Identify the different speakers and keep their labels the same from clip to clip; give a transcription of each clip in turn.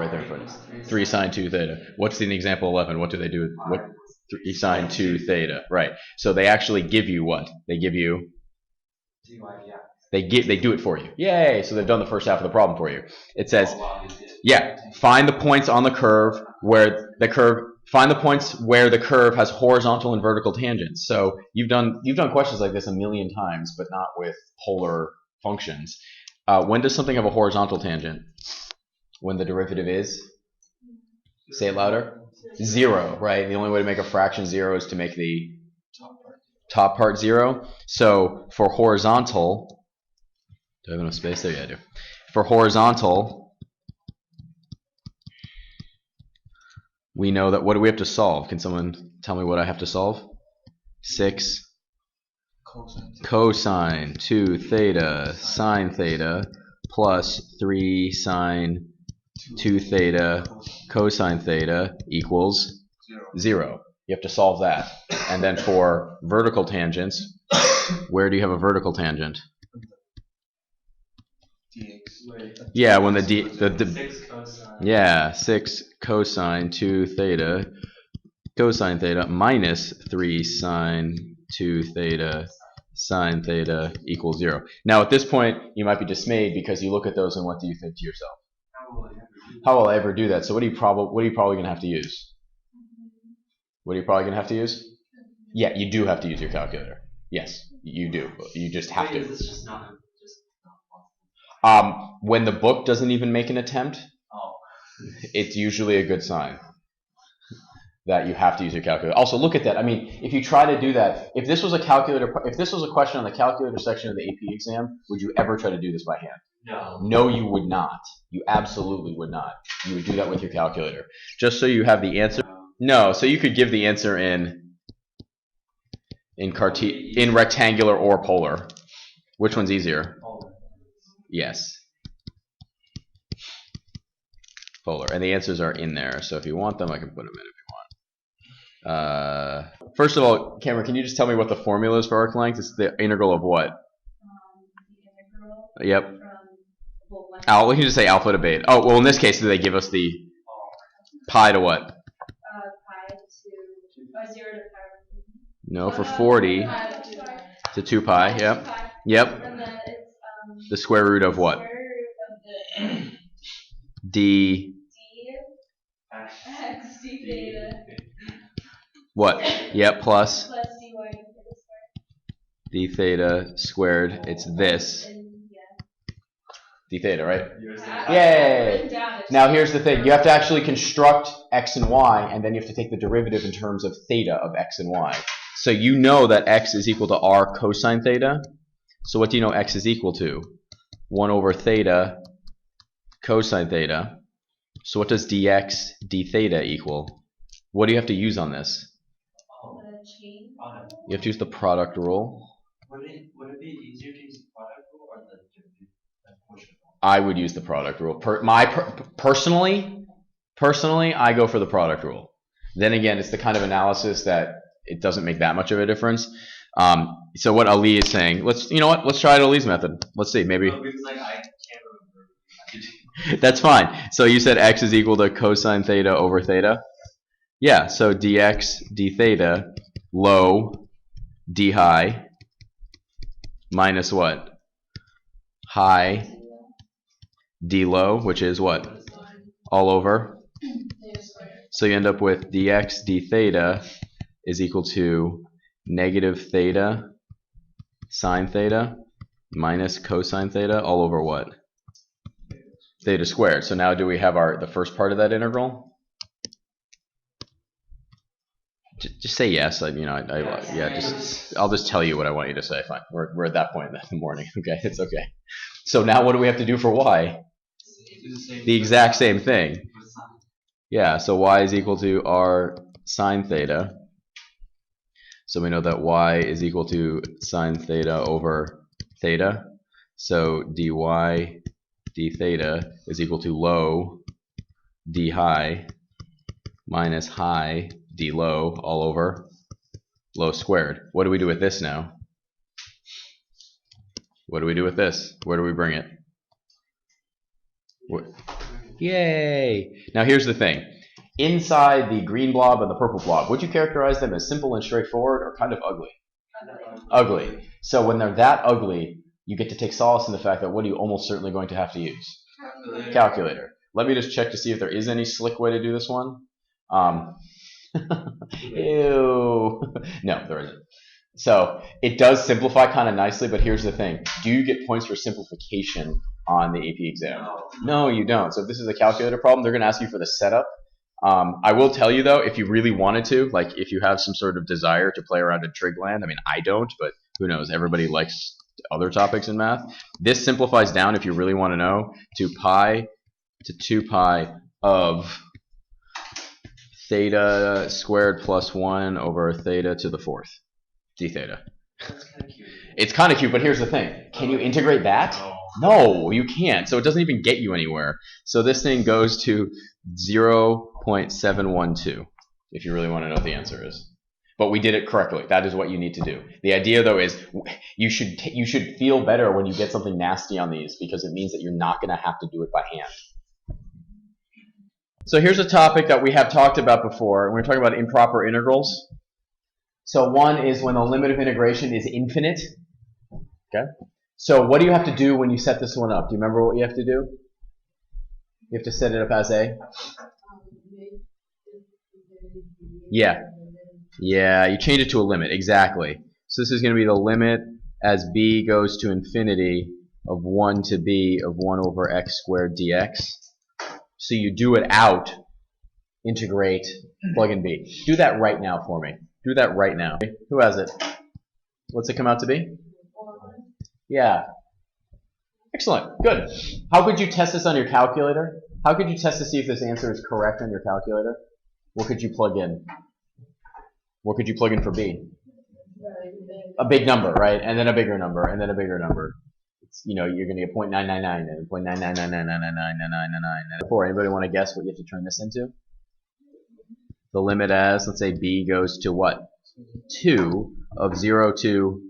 Speaker 1: right there in front of us. 3 sine 2 theta. What's in example 11? What do they do? What 3 sine 2 theta? Right. So they actually give you what? They give you. They do it for you. Yay! So they've done the first half of the problem for you. It says, yeah, find the points on the curve where the curve. Find the points where the curve has horizontal and vertical tangents. So you've done questions like this a million times, but not with polar functions. When does something have a horizontal tangent? When the derivative is? Say it louder. 0, right? The only way to make a fraction 0 is to make the top part 0. So for horizontal, do I have enough space there? Yeah, I do. For horizontal, we know that, what do we have to solve? Can someone tell me what I have to solve? 6 cosine 2 theta sine theta plus 3 sine 2 theta cosine theta equals 0. You have to solve that. And then for vertical tangents, where do you have a vertical tangent? Yeah, when yeah, 6 cosine 2 theta cosine theta minus 3 sine 2 theta sine theta equals 0. Now at this point you might be dismayed because you look at those and what do you think to yourself? How will I ever do that? So what are you probably going to have to use? What are you probably going to have to use? Yeah, you do have to use your calculator. Yes, you do. You just have to. When the book doesn't even make an attempt, it's usually a good sign that you have to use your calculator. Also, look at that. I mean, if you try to do that, if this was a question on the calculator section of the AP exam, would you ever try to do this by hand? No. No, you would not. You absolutely would not. You would do that with your calculator. Just so you have the answer. No, so you could give the answer in rectangular or polar. Which one's easier? Polar. Yes. Polar. And the answers are in there. So if you want them, I can put them in if you want. First of all, Cameron, can you just tell me what the formula is for arc length? It's the integral of what? The integral. Yep. We can just say alpha to beta. Oh, well, in this case, do they give us the pi to what? Pi to 0 to pi. No, for 40 to 2 pi. Yep. Yep. And then it's the square root of what? D x d theta. What? Yep. Plus d theta squared. It's this. D theta, right? Yay! Now here's the thing. You have to actually construct x and y, and then you have to take the derivative in terms of theta of x and y. So you know that x is equal to r cosine theta. So what do you know x is equal to? 1 over theta cosine theta. So what does dx d theta equal? What do you have to use on this? You have to use the product rule. Would it be easier to use the product rule or the portion rule? I would use the product rule. Personally, I go for the product rule. Then again, it's the kind of analysis that it doesn't make that much of a difference. So what Ali is saying, let's try Ali's method. Let's see, maybe. No, because I can't remember. That's fine. So you said x is equal to cosine theta over theta. Yeah. So dx d theta low d high minus what? High d low, which is what? All over. So you end up with dx d theta is equal to negative theta sine theta minus cosine theta all over what? Theta squared. So now do we have the first part of that integral? Just say yes. I'll just tell you what I want you to say. Fine. We're at that point in the morning. Okay, it's okay. So now what do we have to do for y? The exact same thing. Yeah. So y is equal to r sine theta. So we know that y is equal to sine theta over theta. So dy d theta is equal to low d high minus high d low all over low squared. What do we do with this now? What do we do with this? Where do we bring it? Yay! Now here's the thing. Inside the green blob and the purple blob, would you characterize them as simple and straightforward or kind of ugly? Ugly. So when they're that ugly, you get to take solace in the fact that what are you almost certainly going to have to use? Calculator. Let me just check to see if there is any slick way to do this one. Ew. No, there isn't. So it does simplify kind of nicely, but here's the thing. Do you get points for simplification on the AP exam? No, you don't. So if this is a calculator problem, they're going to ask you for the setup. I will tell you, though, if you really wanted to, like if you have some sort of desire to play around in trig land, I mean, I don't, but who knows? Everybody likes other topics in math. This simplifies down, if you really want to know, to pi to 2 pi of theta squared plus 1 over theta to the 4th d theta.
Speaker 2: That's kind of cute.
Speaker 1: It's kind of cute, but here's the thing. Can you integrate that? No, you can't. So it doesn't even get you anywhere. So this thing goes to 0.712 if you really want to know what the answer is. But we did it correctly. That is what you need to do. The idea, though, is you should feel better when you get something nasty on these because it means that you're not going to have to do it by hand. So here's a topic that we have talked about before. We're talking about improper integrals. So one is when the limit of integration is infinite. Okay. So what do you have to do when you set this one up? Do you remember what you have to do? You have to set it up as a? Yeah. Yeah, you change it to a limit. Exactly. So this is going to be the limit as b goes to infinity of 1 to b of 1 over x squared dx. So you do it out, integrate, plug in b. Do that right now for me. Do that right now. Who has it? What's it come out to be? Yeah. Excellent. Good. How could you test this on your calculator? How could you test to see if this answer is correct on your calculator? What could you plug in? What could you plug in for b? A big number, right? And then a bigger number, and then a bigger number. It's, you know, you're going to get 0.999 and 0.999999999. Anybody want to guess what you have to turn this into? The limit as, let's say b goes to what? 2 of 0 to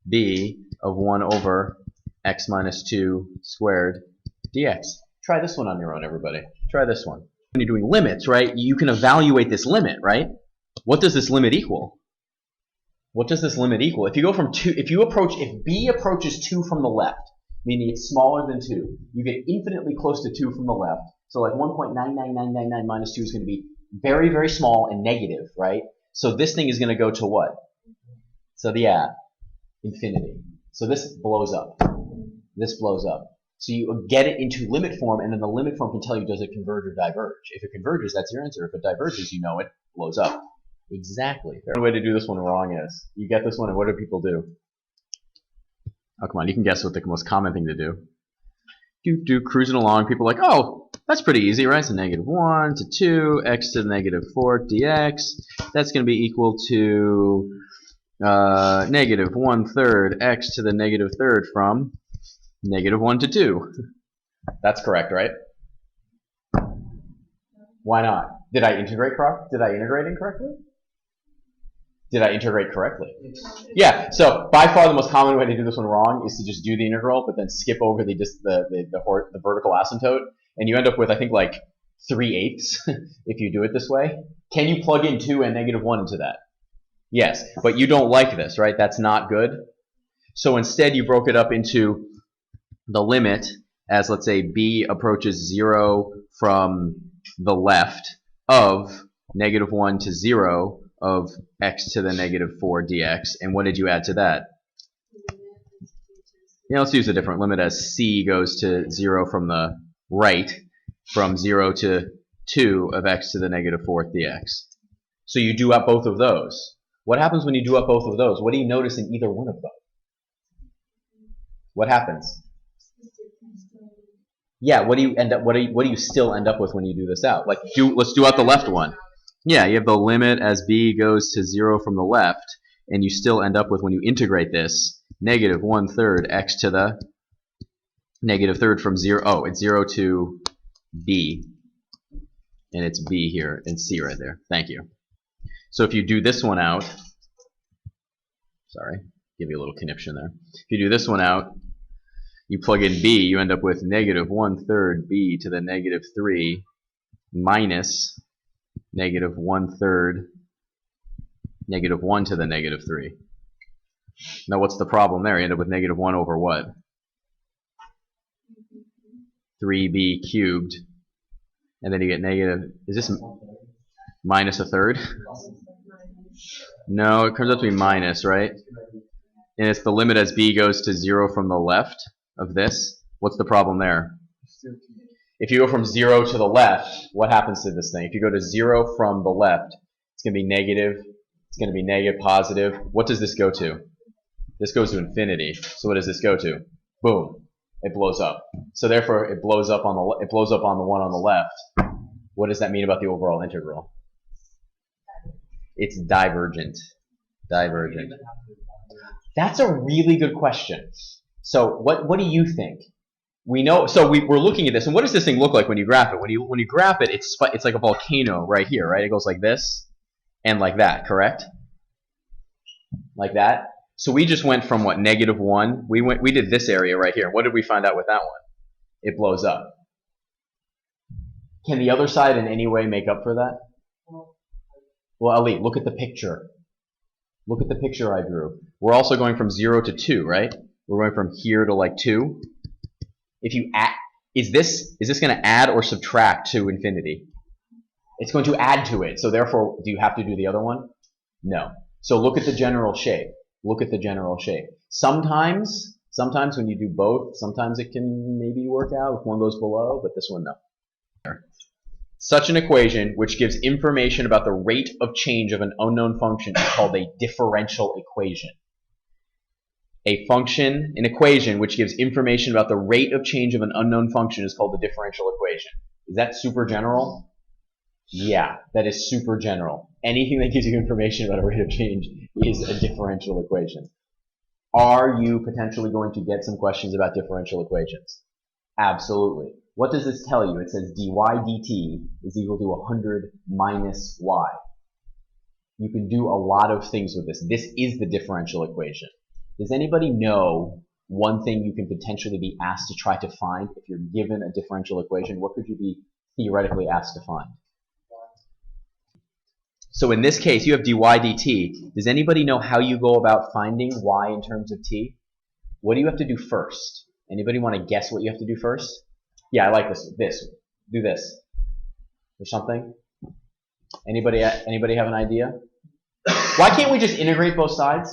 Speaker 1: b of 1 over x minus 2 squared dx. Try this one on your own, everybody. Try this one. When you're doing limits, right, you can evaluate this limit, right? What does this limit equal? What does this limit equal? If you go from 2, if b approaches 2 from the left, meaning it's smaller than 2, you get infinitely close to 2 from the left. So like 1.99999 minus 2 is going to be very, very small and negative, right? So this thing is going to go to what? So yeah, infinity. So this blows up. This blows up. So you get it into limit form, and then the limit form can tell you does it converge or diverge. If it converges, that's your answer. If it diverges, you know it blows up. Exactly. The way to do this one wrong is you get this one, and what do people do? Oh, come on, you can guess what the most common thing to do. Cruising along, people are like, oh, that's pretty easy, right? So -1 to 2, x to the -4 dx. That's going to be equal to -1/3 x to the -3 from -1 to 2. That's correct, right? Why not? Did I integrate incorrectly? Did I integrate correctly? Yeah, so by far the most common way to do this one wrong is to just do the integral, but then skip over the vertical asymptote, and you end up with, I think, like 3/8 if you do it this way. Can you plug in 2 and -1 into that? Yes, but you don't like this, right? That's not good. So instead you broke it up into the limit as, let's say, b approaches 0 from the left of -1 to 0 of x to the -4 dx. And what did you add to that? Yeah, let's use a different limit as c goes to 0 from the right, from 0 to 2 of x to the -4 dx. So you do up both of those. What happens when you do up both of those? What do you notice in either one of them? What happens? Yeah, what do you end up? What do you still end up with when you do this out? Like, let's do out the left one. Yeah, you have the limit as b goes to 0 from the left, and you still end up with, when you integrate this, -1/3 x to the -3 from 0. Oh, it's 0 to b, and it's b here and c right there. Thank you. So if you do this one out, sorry, give you a little conniption there. If you do this one out, You plug in b, you end up with negative 1/3 b to the negative 3 minus negative 1/3 negative 1 to the negative 3. Now what's the problem there? You end up with negative 1 over what? 3b cubed. And then you get negative, is this minus 1/3? No, it comes out to be minus, right? And it's the limit as b goes to 0 from the left of this. What's the problem there? If you go from 0 to the left, what happens to this thing? If you go to 0 from the left, it's going to be negative, it's going to be negative, positive. What does this go to? This goes to infinity. So what does this go to? Boom. It blows up. So therefore, it blows up on the one on the left. What does that mean about the overall integral? It's divergent. Divergent. That's a really good question. So what do you think? We know. So we're looking at this, and what does this thing look like when you graph it? When you graph it, it's like a volcano right here, right? It goes like this and like that, correct? Like that. So we just went from what, negative 1. We did this area right here. What did we find out with that one? It blows up. Can the other side in any way make up for that? Well, Ali, look at the picture. Look at the picture I drew. We're also going from 0 to 2, right? We're going from here to like 2. If you add, is this going to add or subtract to infinity? It's going to add to it. So therefore, do you have to do the other one? No. So look at the general shape. Look at the general shape. Sometimes when you do both, sometimes it can maybe work out if one goes below, but this one, no. Such an equation which gives information about the rate of change of an unknown function is called a differential equation. An equation which gives information about the rate of change of an unknown function is called the differential equation. Is that super general? Yeah, that is super general. Anything that gives you information about a rate of change is a differential equation. Are you potentially going to get some questions about differential equations? Absolutely. What does this tell you? It says dy dt is equal to 100 minus y. You can do a lot of things with this. This is the differential equation. Does anybody know one thing you can potentially be asked to try to find if you're given a differential equation? What could you be theoretically asked to find? So in this case, you have dy dt. Does anybody know how you go about finding y in terms of t? What do you have to do first? Anybody want to guess what you have to do first? Yeah, I like this. Do this. Or something? Anybody have an idea? Why can't we just integrate both sides?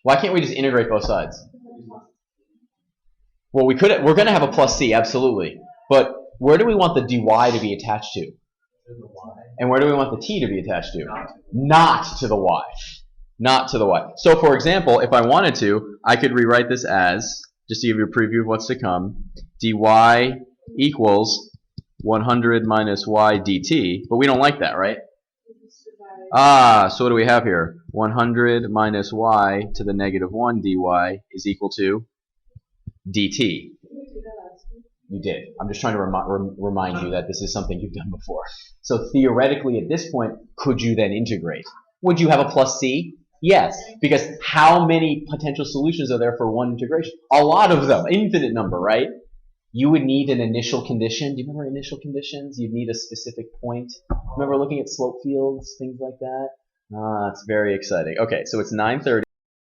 Speaker 1: Why can't we just integrate both sides? Well, we're going to have a plus c, absolutely. But where do we want the dy to be attached to? And where do we want the t to be attached to? Not to the y. Not to the y. So for example, if I wanted to, I could rewrite this as, just to give you a preview of what's to come, dy equals 100 minus y dt. But we don't like that, right? So what do we have here? 100 minus y to the negative 1 dy is equal to dt. You did. I'm just trying to remind you that this is something you've done before. So theoretically, at this point, could you then integrate? Would you have a plus c? Yes, because how many potential solutions are there for one integration? A lot of them, infinite number, right? You would need an initial condition. Do you remember initial conditions? You'd need a specific point. Remember looking at slope fields, things like that? It's very exciting. Okay, so it's 9:30.